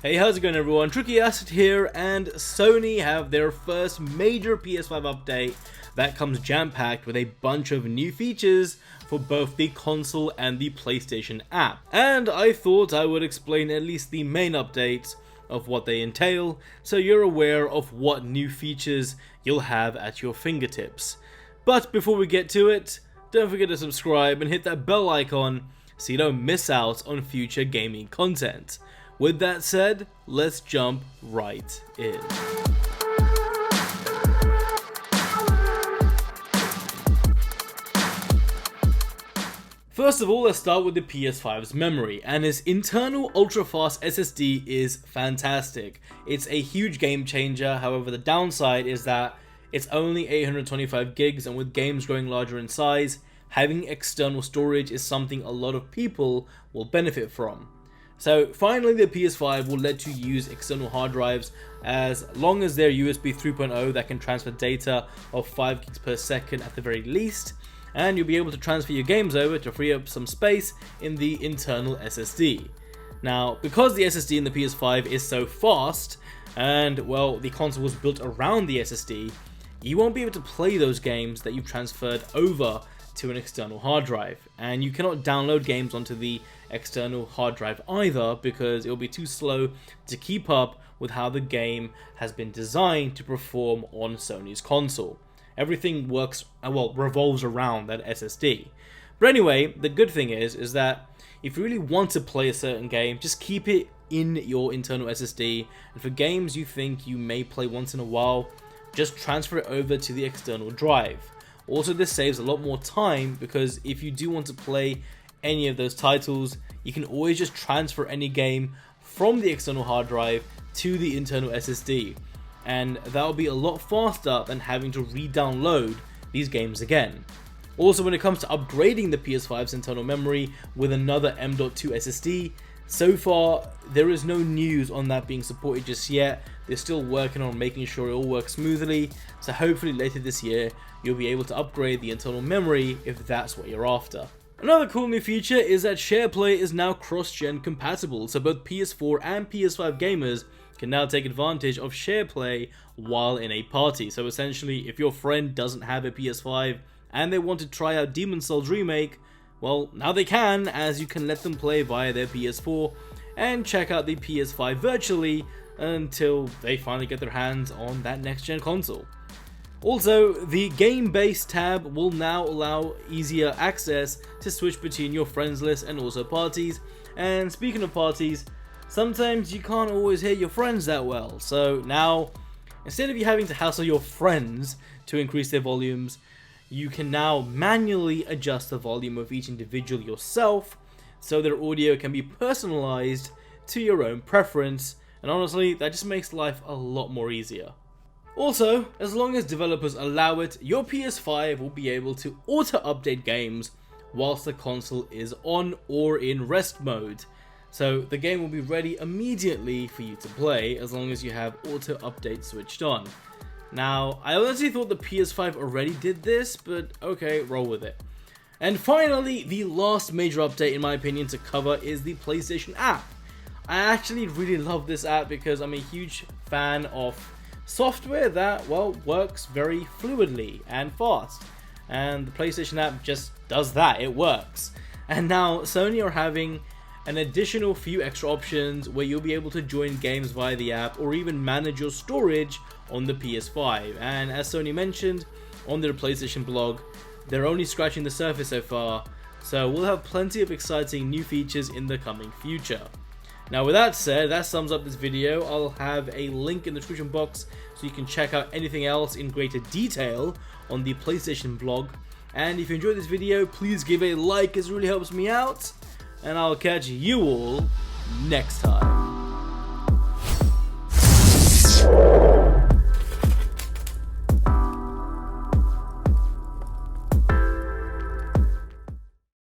Hey, how's it going everyone? Tricky Acid here, and Sony have their first major PS5 update that comes jam-packed with a bunch of new features for both the console and the PlayStation app. And I thought I would explain at least the main updates of what they entail, so you're aware of what new features you'll have at your fingertips. But before we get to it, don't forget to subscribe and hit that bell icon so you don't miss out on future gaming content. With that said, let's jump right in. First of all, let's start with the PS5's memory, and its internal ultra-fast SSD is fantastic. It's a huge game changer. However, the downside is that it's only 825 gigs, and with games growing larger in size, having external storage is something a lot of people will benefit from. So finally, the PS5 will let you use external hard drives as long as they're USB 3.0 that can transfer data of 5 gigs per second at the very least, and you'll be able to transfer your games over to free up some space in the internal SSD. Now, because the SSD in the PS5 is so fast, and well, the console was built around the SSD, you won't be able to play those games that you've transferred over to an external hard drive, and you cannot download games onto the external hard drive either because it will be too slow to keep up with how the game has been designed to perform on Sony's console. Everything works, well, revolves around that SSD. But anyway, the good thing is that if you really want to play a certain game, just keep it in your internal SSD, and for games you think you may play once in a while, just transfer it over to the external drive. Also, this saves a lot more time because if you do want to play any of those titles, you can always just transfer any game from the external hard drive to the internal SSD, and that'll be a lot faster than having to re-download these games again. Also, when it comes to upgrading the PS5's internal memory with another M.2 SSD, so far there is no news on that being supported just yet. They're still working on making sure it all works smoothly, so hopefully later this year you'll be able to upgrade the internal memory if that's what you're after. Another cool new feature is that SharePlay is now cross-gen compatible, so both PS4 and PS5 gamers can now take advantage of SharePlay while in a party. So essentially, if your friend doesn't have a PS5 and they want to try out Demon's Souls Remake, well, now they can, as you can let them play via their PS4 and check out the PS5 virtually until they finally get their hands on that next-gen console. Also, the Game Base tab will now allow easier access to switch between your friends list and also parties. And speaking of parties, sometimes you can't always hear your friends that well, so now, instead of you having to hassle your friends to increase their volumes, you can now manually adjust the volume of each individual yourself, so their audio can be personalized to your own preference, and honestly, that just makes life a lot more easier. Also, as long as developers allow it, your PS5 will be able to auto-update games whilst the console is on or in rest mode. So the game will be ready immediately for you to play as long as you have auto-update switched on. Now, I honestly thought the PS5 already did this, but okay, roll with it. And finally, the last major update in my opinion to cover is the PlayStation app. I actually really love this app because I'm a huge fan of software that, well, works very fluidly and fast, and the PlayStation app just does that. It works. And now Sony are having an additional few extra options where you'll be able to join games via the app or even manage your storage on the PS5. And as Sony mentioned on their PlayStation blog, they're only scratching the surface so far, so we'll have plenty of exciting new features in the coming future. Now with that said, that sums up this video. I'll have a link in the description box so you can check out anything else in greater detail on the PlayStation blog. And if you enjoyed this video, please give a like, as it really helps me out. And I'll catch you all next time.